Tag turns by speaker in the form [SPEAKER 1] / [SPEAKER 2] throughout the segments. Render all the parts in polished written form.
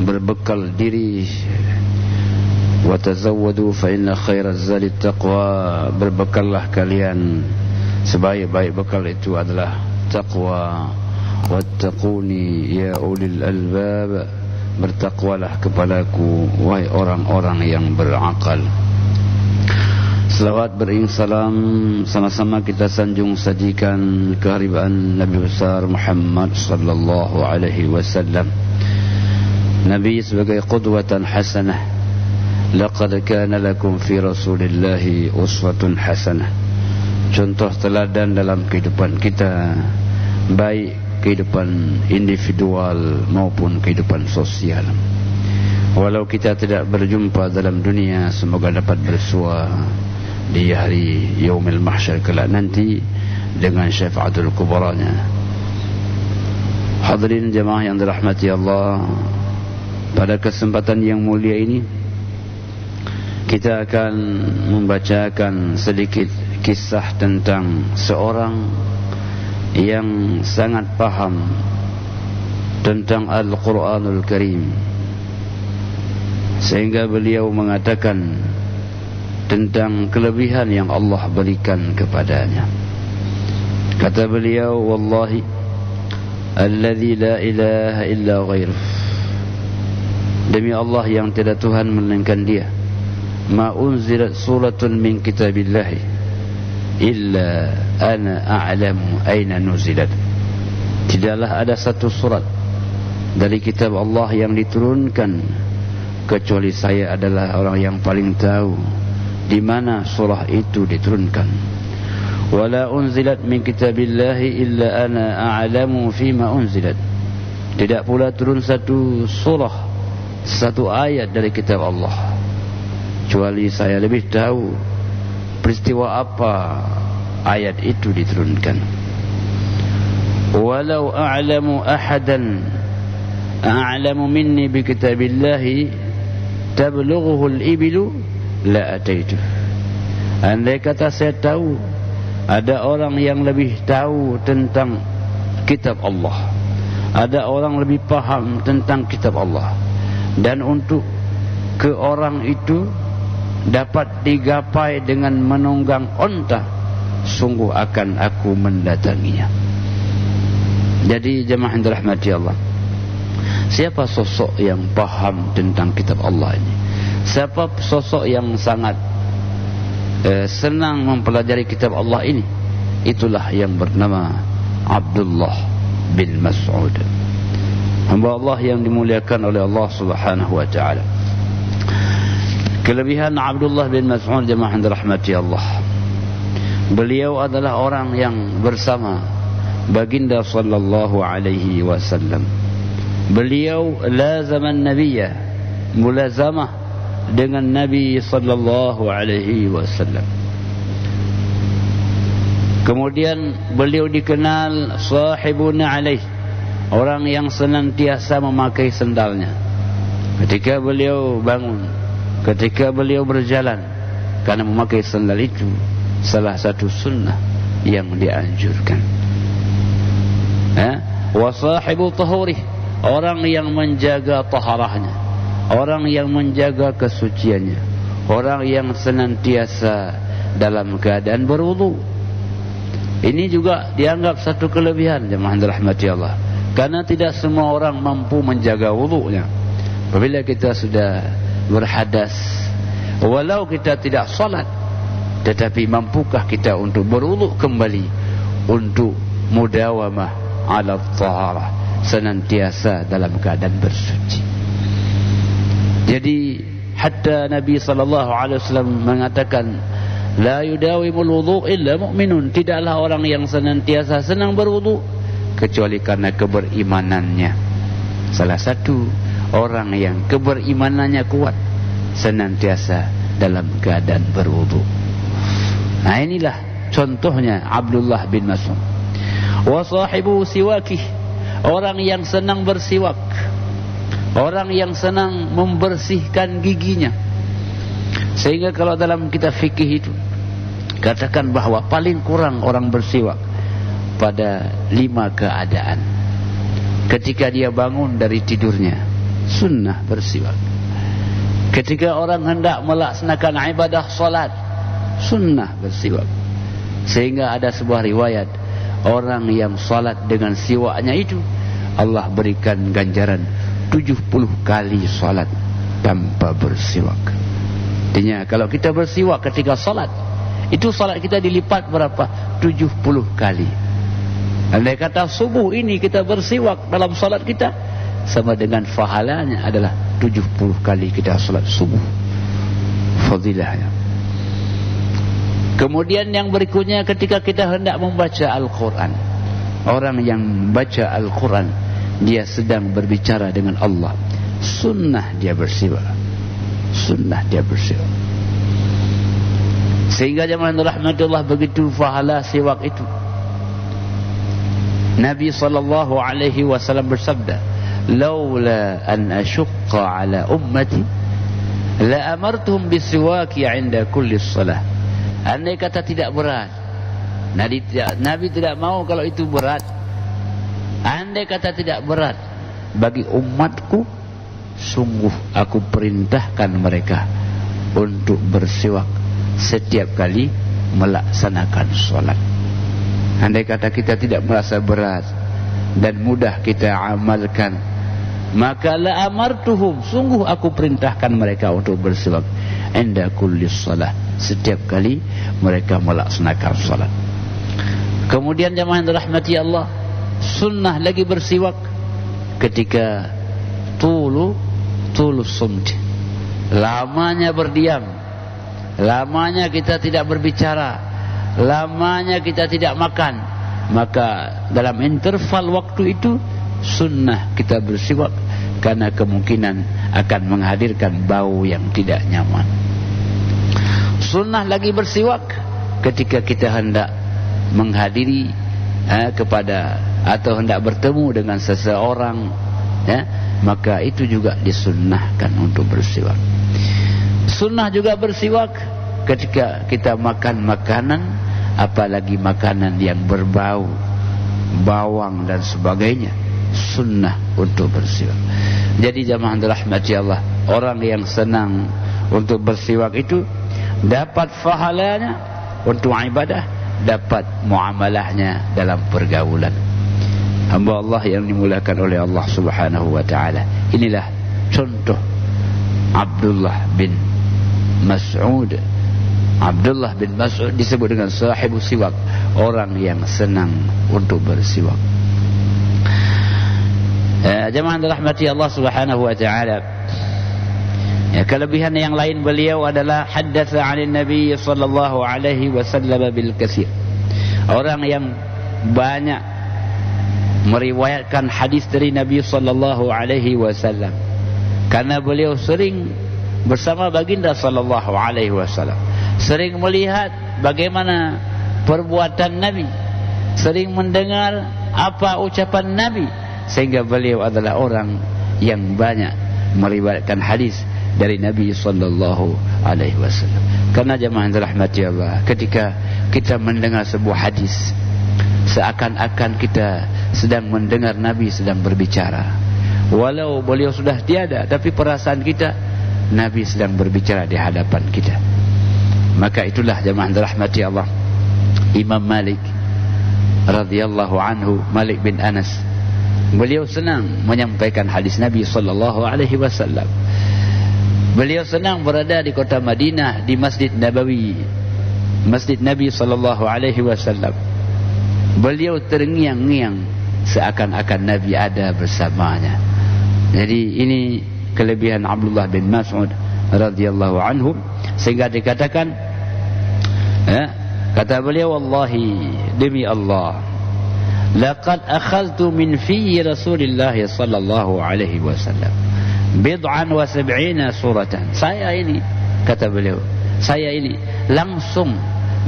[SPEAKER 1] berbekal diri. Wa tazawwadu fa inna khairaz zadi taqwa, berbekallah kalian, sebaik-baik bekal itu adalah taqwa. Wattaquni ya ulil albab, bertakwalah kepadaku wahai orang-orang yang berakal. Selawat beriring salam sama-sama kita sanjung sajikan keharibaan Nabi besar Muhammad sallallahu alaihi wasallam. Nabi sebagai qudwatan hasanah. Laqad kana lakum fi Rasulillahi uswatun hasanah. Contoh teladan dalam kehidupan kita, baik kehidupan individual maupun kehidupan sosial. Walau kita tidak berjumpa dalam dunia, semoga dapat bersua di hari Yaumil Mahsyar kelak nanti dengan syafaatul kubranya. Hadirin jemaah yang dirahmati Allah, pada kesempatan yang mulia ini kita akan membacakan sedikit kisah tentang seorang yang sangat paham tentang Al-Quranul Karim, sehingga beliau mengatakan tentang kelebihan yang Allah berikan kepadanya. Kata beliau, wallahi alladzi la ilaha illa ghairuh, demi Allah yang tiada Tuhan melainkan Dia, ma unzilat suratun min kitabillahi illa ana a'lamu aina nuzilat, tidaklah ada satu surat dari kitab Allah yang diturunkan kecuali saya adalah orang yang paling tahu di mana surah itu diturunkan. Wala unzilat min kitabillahi illa ana a'lamu fima unzilat, tidak pula turun satu surah, satu ayat dari kitab Allah kecuali saya lebih tahu peristiwa apa ayat itu diturunkan. Walau a'lamu ahadan a'lamu minni bi kitabillahi tablughuhu al-ibilu la ataitu, andai kata saya tahu ada orang yang lebih tahu tentang kitab Allah, ada orang lebih paham tentang kitab Allah, dan untuk ke orang itu dapat digapai dengan menunggang onta, sungguh akan aku mendatanginya. Jadi jemaah yang dirahmati Allah, siapa sosok yang paham tentang kitab Allah ini? Siapa sosok yang sangat senang mempelajari kitab Allah ini? Itulah yang bernama Abdullah bin Mas'ud, hamba Allah yang dimuliakan oleh Allah Subhanahu wa taala. Kelebihan Abdullah bin Mas'ud jemaah yang dirahmati Allah, beliau adalah orang yang bersama baginda sallallahu alaihi wasallam. Beliau lazaman nabiyya, mulazamah dengan Nabi sallallahu alaihi wasallam. Kemudian beliau dikenal sahibuna alaih, orang yang senantiasa memakai sendalnya ketika beliau bangun, ketika beliau berjalan, karena memakai sandal itu salah satu sunnah yang dianjurkan. Wa sahibu tahurih, orang yang menjaga taharahnya, orang yang menjaga kesuciannya, orang yang senantiasa dalam keadaan berwudu. Ini juga dianggap satu kelebihan jemaah dirahmati Allah, karena tidak semua orang mampu menjaga wudunya. Apabila kita sudah berhadas, walau kita tidak salat, tetapi mampukah kita untuk berwudu kembali, untuk mudawamah ala taharah, senantiasa dalam keadaan bersuci. Jadi hatta Nabi sallallahu alaihi wasallam mengatakan, la yudawimul wudu illa mu'minun, tidaklah orang yang senantiasa senang berwudu kecuali karena keberimanannya. Salah satu orang yang keberimanannya kuat senantiasa dalam keadaan berwudu. Nah, inilah contohnya Abdullah bin Mas'ud. Wa sahibu siwakih, orang yang senang bersiwak, orang yang senang membersihkan giginya. Sehingga kalau dalam kitab fikih itu katakan bahwa paling kurang orang bersiwak pada 5 keadaan. Ketika dia bangun dari tidurnya, Sunnah bersiwak. Ketika orang hendak melaksanakan ibadah salat, sunnah bersiwak. Sehingga ada sebuah riwayat, orang yang salat dengan siwaknya itu Allah berikan ganjaran 70 kali salat tanpa bersiwak. Artinya kalau kita bersiwak ketika salat, itu salat kita dilipat berapa? 70 kali. Andai kata subuh ini kita bersiwak dalam salat kita, sama dengan pahalanya adalah 70 kali kita salat subuh. Fadilahnya. Kemudian yang berikutnya, ketika kita hendak membaca Al-Quran, orang yang baca Al-Quran dia sedang berbicara dengan Allah, sunnah dia bersiwak. Sunnah dia bersiwak. Sehingga jemaah rahmatullah, begitu pahala siwak itu. Nabi SAW bersabda, laula an ashqa ala ummati la amartuhum bisiwaki 'inda kulli shalah. Andai kata tidak berat, Nabi tidak mau kalau itu berat. Andai kata tidak berat bagi umatku, sungguh aku perintahkan mereka untuk bersiwak setiap kali melaksanakan sholat. Andai kata kita tidak merasa berat dan mudah kita amalkan, maka la amartuhum, sungguh aku perintahkan mereka untuk bersiwak inda kulli shalah, setiap kali mereka melaksanakan sholat. Kemudian jemaah yang dirahmati Allah, sunnah lagi bersiwak ketika tulus sumt, lamanya berdiam, lamanya kita tidak berbicara, lamanya kita tidak makan, maka dalam interval waktu itu sunnah kita bersiwak, karena kemungkinan akan menghadirkan bau yang tidak nyaman. Sunnah lagi bersiwak ketika kita hendak menghadiri kepada atau hendak bertemu dengan seseorang, maka itu juga disunnahkan untuk bersiwak. Sunnah juga bersiwak ketika kita makan makanan, apalagi makanan yang berbau, bawang dan sebagainya, sunnah untuk bersiwak. Jadi jamaah dirahmati Allah, orang yang senang untuk bersiwak itu dapat pahalanya untuk ibadah, dapat muamalahnya dalam pergaulan. Hamba Allah yang dimuliakan oleh Allah Subhanahu wa taala, inilah contoh Abdullah bin Mas'ud. Abdullah bin Mas'ud disebut dengan sahibu siwak, orang yang senang untuk bersiwak. Jemaah dirahmati Allah Subhanahu wa taala, kelebihan yang lain beliau adalah haddatsa 'anil Nabi sallallahu alaihi wasallam bil katsir. Orang yang banyak meriwayatkan hadis dari Nabi sallallahu alaihi wasallam, karena beliau sering bersama baginda sallallahu alaihi wasallam, sering melihat bagaimana perbuatan Nabi, sering mendengar apa ucapan Nabi, sehingga beliau adalah orang yang banyak meriwayatkan hadis dari Nabi sallallahu alaihi wasallam. Karena jemaah rahmati Allah, ketika kita mendengar sebuah hadis, seakan-akan kita sedang mendengar Nabi sedang berbicara. Walau beliau sudah tiada, tapi perasaan kita Nabi sedang berbicara di hadapan kita. Maka itulah jemaah rahmati Allah, Imam Malik radhiyallahu anhu, Malik bin Anas, beliau senang menyampaikan hadis Nabi sallallahu alaihi wasallam. Beliau senang berada di kota Madinah, di Masjid Nabawi, Masjid Nabi sallallahu alaihi wasallam. Beliau terngiang-ngiang seakan-akan Nabi ada bersamanya. Jadi ini kelebihan Abdullah bin Mas'ud radhiyallahu anhu, sehingga dikatakan, kata beliau, wallahi, demi Allah, laqad akhadtu min fi Rasulillah sallallahu alaihi wasallam bid'an wa sab'ina suratan. Saya ini, kata beliau, saya ini langsung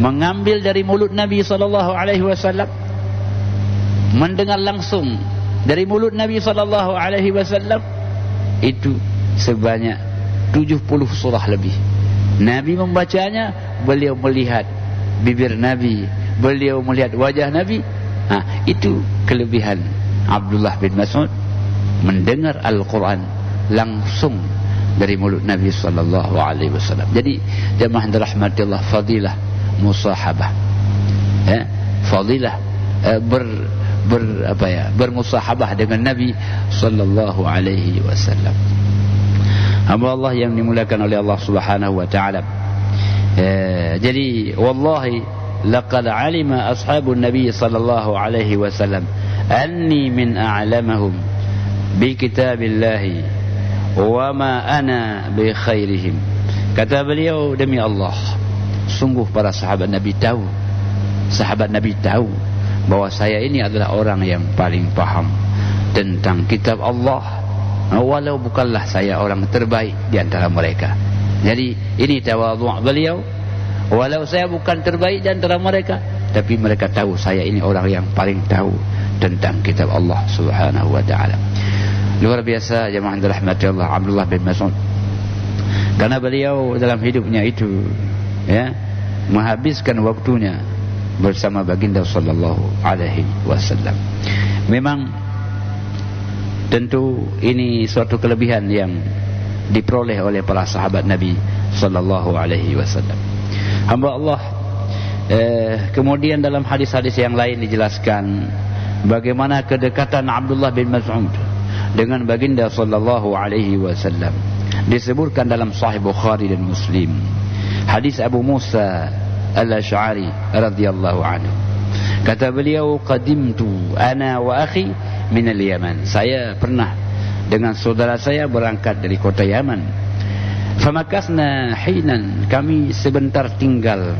[SPEAKER 1] mengambil dari mulut Nabi sallallahu alaihi wasallam, mendengar langsung dari mulut Nabi sallallahu alaihi wasallam itu sebanyak 70 surah lebih. Nabi membacanya, beliau melihat bibir Nabi, beliau melihat wajah Nabi. Itu kelebihan Abdullah bin Mas'ud, mendengar Al-Quran langsung dari mulut Nabi sallallahu alaihi wasallam. Jadi jemaah dirahmatillah, fadilah musahabah, fadilah bermusahabah dengan Nabi sallallahu alaihi wasallam. Hamba Allah yang dimuliakan oleh Allah Subhanahu wa taala. Jadi wallahi laqad alima ashabun Nabi sallallahu alaihi wasallam anni min a'lamahum bi kitabillahi wa ma ana bi khairihim. Kata beliau, demi Allah, sungguh para sahabat Nabi tahu, bahwa saya ini adalah orang yang paling paham tentang kitab Allah, walau bukanlah saya orang terbaik di antara mereka. Jadi ini tawadhu' beliau, walau saya bukan terbaik di antara mereka, tapi mereka tahu saya ini orang yang paling tahu tentang kitab Allah Subhanahu wa taala. Luar biasa jemaah dirahmati Allah Abdullah bin Mas'ud. Karena beliau dalam hidupnya itu menghabiskan waktunya bersama baginda sallallahu alaihi wasallam. Memang tentu ini suatu kelebihan yang diperoleh oleh para sahabat Nabi sallallahu alaihi wasallam. Hamba Allah, kemudian dalam hadis-hadis yang lain dijelaskan bagaimana kedekatan Abdullah bin Mas'ud dengan baginda sallallahu alaihi wasallam. Disebutkan dalam Sahih Bukhari dan Muslim, hadis Abu Musa Al-Asy'ari radhiyallahu anhu. Kata beliau, qadimtu ana wa akhi min al-Yaman. Saya pernah dengan saudara saya berangkat dari kota Yaman. Famakasna hinan, kami sebentar tinggal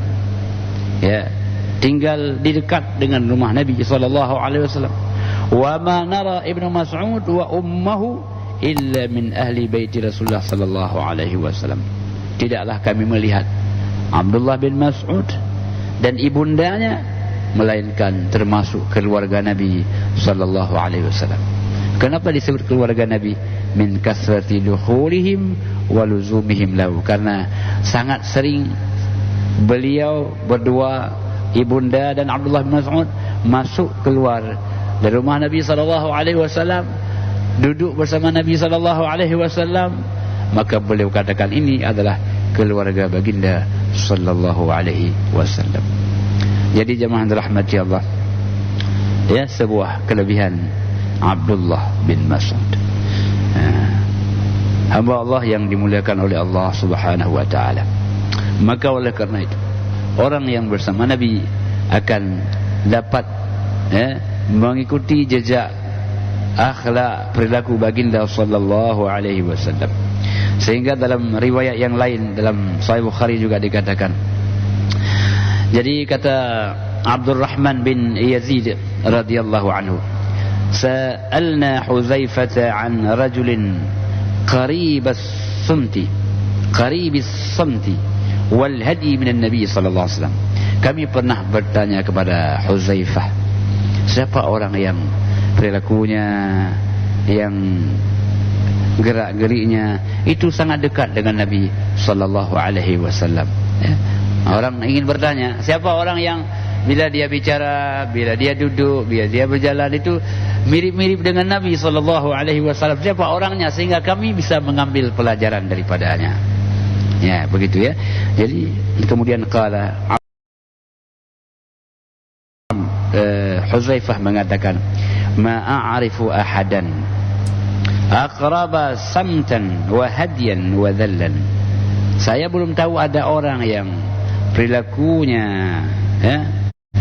[SPEAKER 1] di dekat dengan rumah Nabi sallallahu alaihi wasallam. Wa ma nara Ibnu Mas'ud wa ummuhu illa min ahli baiti Rasulullah sallallahu alaihi wasallam. Tidaklah kami melihat Abdullah bin Mas'ud dan ibundanya melainkan termasuk keluarga Nabi sallallahu alaihi wasallam. Kenapa disebut keluarga Nabi? Min kasrati dukhulihim wa luzumihim lahu, karena sangat sering beliau berdua, ibunda dan Abdullah bin Mas'ud, masuk keluar dari rumah Nabi sallallahu alaihi wasallam, duduk bersama Nabi sallallahu alaihi wasallam. Maka beliau katakan ini adalah keluarga baginda sallallahu alaihi wasallam. Jadi jemaah dirahmati Allah, sebuah kelebihan Abdullah bin Mas'ud, hamba Allah yang dimuliakan oleh Allah Subhanahu wa taala. Maka oleh karena itu, orang yang bersama Nabi akan dapat mengikuti jejak akhlak perilaku baginda sallallahu alaihi wasallam. Sehingga dalam riwayat yang lain dalam Sahih Bukhari juga dikatakan, jadi kata Abdurrahman bin Yazid radhiyallahu anhu, sa'alna Huzaifah an rajulin qaribas samti wal hadi min an-nabi sallallahu alaihi wasallam. Kami pernah bertanya kepada Huzaifah, siapa orang yang perilakunya, yang gerak-geriknya itu sangat dekat dengan Nabi sallallahu alaihi wasallam. Orang ingin bertanya, siapa orang yang bila dia bicara, bila dia duduk, bila dia berjalan itu mirip-mirip dengan Nabi sallallahu alaihi wasallam. Siapa orangnya sehingga kami bisa mengambil pelajaran daripadanya. Ya, begitu ya. Jadi kemudian qala Huzaifah mengatakan, ma a'rifu ahadan aqraba samtan wa hadiyan wa dhallan. Saya belum tahu ada orang yang perilakunya,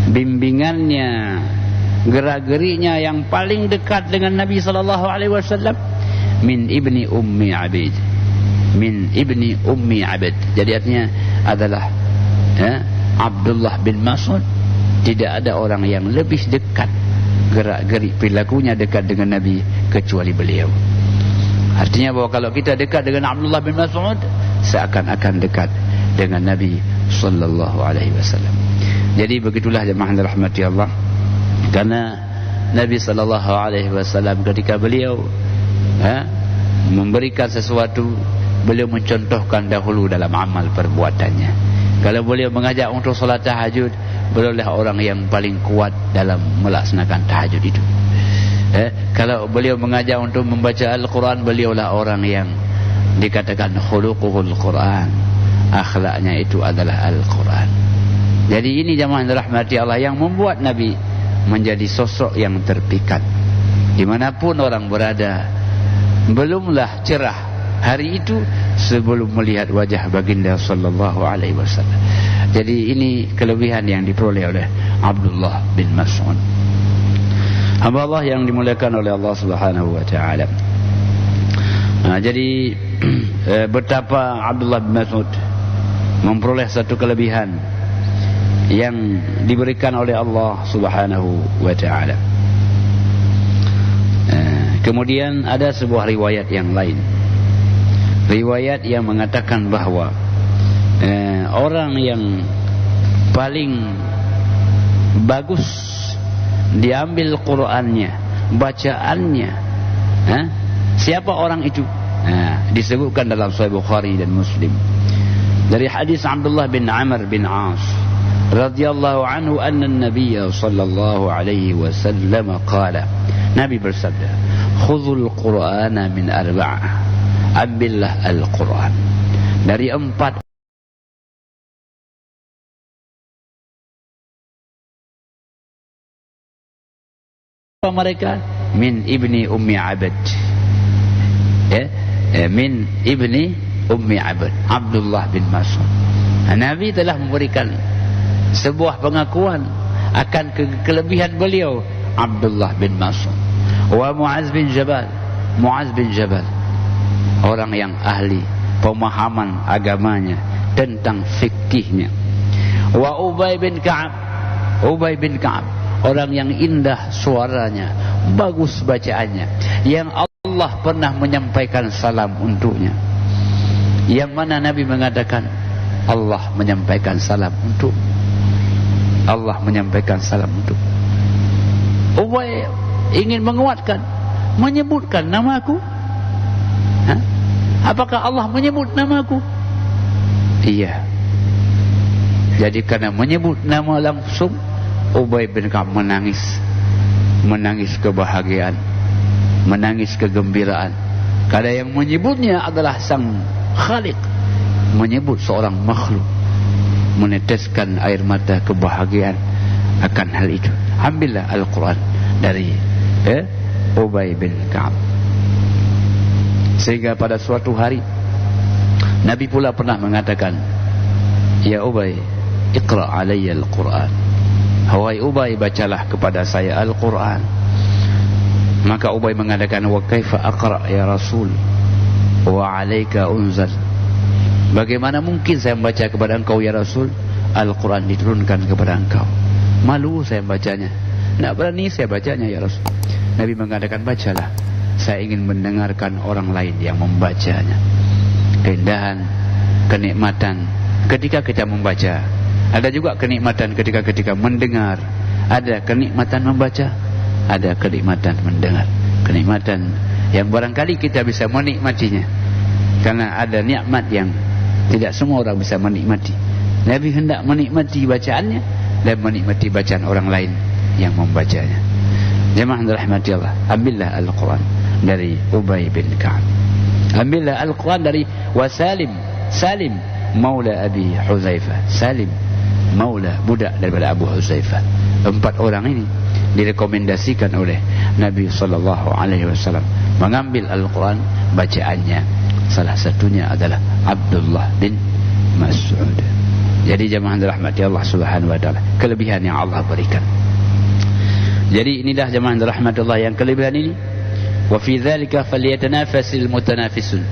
[SPEAKER 1] bimbingannya, gerak-geriknya yang paling dekat dengan Nabi sallallahu alaihi wasallam min ibni ummi abid. Min ibni ummi abid. Jadi artinya adalah Abdullah bin Mas'ud. Tidak ada orang yang lebih dekat gerak-gerik perilakunya dekat dengan Nabi kecuali beliau. Artinya bahwa kalau kita dekat dengan Abdullah bin Mas'ud, seakan-akan dekat dengan Nabi sallallahu alaihi wasallam. Jadi begitulah jemaah rahmati Allah. Karena Nabi sallallahu alaihi wasallam ketika beliau memberikan sesuatu, beliau mencontohkan dahulu dalam amal perbuatannya. Kalau beliau mengajak untuk salat tahajud, beliaulah orang yang paling kuat dalam melaksanakan tahajud itu. Kalau beliau mengajar untuk membaca Al-Quran, beliaulah orang yang dikatakan khuluquhul Quran, akhlaknya itu adalah Al-Quran. Jadi ini jamaah dirahmati Allah yang membuat Nabi menjadi sosok yang terpikat. Dimanapun orang berada, belumlah cerah hari itu sebelum melihat wajah baginda sallallahu alaihi wasallam. Jadi ini kelebihan yang diperoleh oleh Abdullah bin Mas'ud, hamba Allah yang dimuliakan oleh Allah Subhanahu wa taala. Jadi betapa Abdullah bin Mas'ud memperoleh satu kelebihan yang diberikan oleh Allah Subhanahu wa taala. Kemudian ada sebuah riwayat yang lain, riwayat yang mengatakan bahawa orang yang paling bagus diambil Qur'annya, bacaannya, siapa orang itu? Disebutkan dalam Sahih Bukhari dan Muslim dari hadis Abdullah bin Amr bin As radhiyallahu anhu anna an-nabiy sallallahu alaihi wasallam qala, Nabi bersabda, khudhul Qur'ana min arba'ah, ambillah Al-Quran dari 4 mereka, min ibni ummi abad, min ibni ummi abad, Abdullah bin Mas'ud. Nabi telah memberikan sebuah pengakuan akan kelebihan beliau, Abdullah bin Mas'ud. Wa Muaz bin Jabal, Muaz bin Jabal, orang yang ahli pemahaman agamanya tentang fikihnya. Wa Ubay bin Ka'ab, Ubay bin Ka'ab, orang yang indah suaranya, bagus bacaannya, yang Allah pernah menyampaikan salam untuknya. Yang mana Nabi mengatakan Allah menyampaikan salam untuk, Allah menyampaikan salam untuk. Ubay ingin menguatkan, menyebutkan namaku. Apakah Allah menyebut namaku? Iya. Jadi karena menyebut nama langsung, Ubay bin Ka'ab menangis, menangis kebahagiaan, menangis kegembiraan. Karena yang menyebutnya adalah sang Khaliq, menyebut seorang makhluk, meneteskan air mata kebahagiaan akan hal itu. Ambillah Al-Quran dari Ubay bin Ka'ab. Sehingga pada suatu hari Nabi pula pernah mengatakan, ya Ubay, iqra' alayya Al-Quran. Wahai Ubay, bacalah kepada saya Al-Quran. Maka Ubay mengatakan, wa kaifa aqra' ya Rasul wa alayka unzal. Bagaimana mungkin saya membaca kepada engkau ya Rasul, Al-Quran diturunkan kepada engkau? Malu saya membacanya, tidak berani saya bacanya ya Rasul. Nabi mengatakan, bacalah, saya ingin mendengarkan orang lain yang membacanya. Keindahan, kenikmatan ketika kita membaca. Ada juga kenikmatan ketika mendengar. Ada kenikmatan membaca, ada kenikmatan mendengar. Kenikmatan yang barangkali kita bisa menikmatinya, karena ada nikmat yang tidak semua orang bisa menikmati. Nabi hendak menikmati bacaannya dan menikmati bacaan orang lain yang membacanya. Jemaah dirahmati Allah, ambillah Al-Quran dari Ubay bin Ka'ab. Ambillah Al-Quran dari Wasalim, Salim maula Abi Huzaifah, Salim maula budak daripada Abu Huzaifah. 4 orang ini direkomendasikan oleh Nabi SAW mengambil Al-Quran bacaannya. Salah satunya adalah Abdullah bin Mas'ud. Jadi jemaah dirahmati Allah Subhanahu wa taala, kelebihan yang Allah berikan. Jadi inilah jemaah dirahmati Allah yang kelebihan ini. Wa fi dzalika falyatanafasil mutanafisun.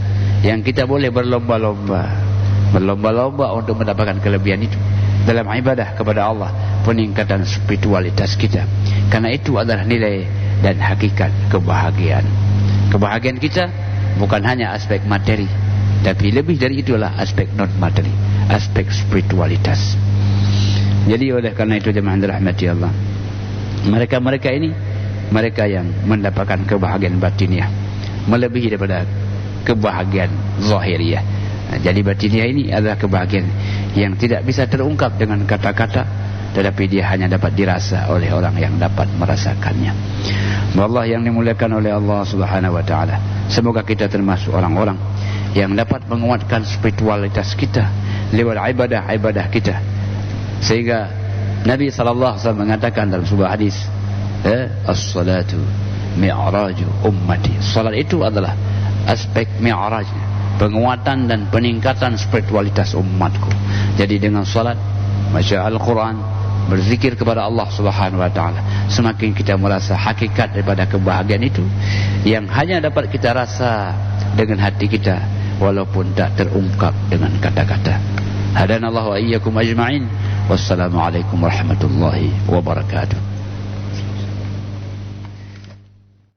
[SPEAKER 1] Yang kita boleh berlomba-lomba, berlomba-lomba untuk mendapatkan kelebihan itu dalam ibadah kepada Allah, peningkatan spiritualitas kita. Karena itu adalah nilai dan hakikat kebahagiaan. Kebahagiaan kita bukan hanya aspek materi, tapi lebih dari itulah aspek non materi, aspek spiritualitas. Jadi oleh karena itu jemaah dirahmati Allah, mereka-mereka ini mereka yang mendapatkan kebahagiaan batiniah melebihi daripada kebahagiaan zahiriah. Jadi batiniah ini adalah kebahagiaan yang tidak bisa terungkap dengan kata-kata, tetapi dia hanya dapat dirasa oleh orang yang dapat merasakannya. Allah yang dimuliakan oleh Allah Subhanahu wa taala, semoga kita termasuk orang-orang yang dapat menguatkan spiritualitas kita lewat ibadah-ibadah kita, sehingga Nabi sallallahu alaihi wasallam mengatakan dalam sebuah hadis, as-salatu mi'raju ummati. Salat itu adalah aspek mi'rajnya, penguatan dan peningkatan spiritualitas umatku. Jadi dengan salat, baca Al-Quran, berzikir kepada Allah Subhanahu wa taala, semakin kita merasa hakikat daripada kebahagiaan itu yang hanya dapat kita rasa dengan hati kita walaupun tak terungkap dengan kata-kata. Hadanallahu wa iyyakum ajma'in. Wassalamualaikum warahmatullahi wabarakatuh.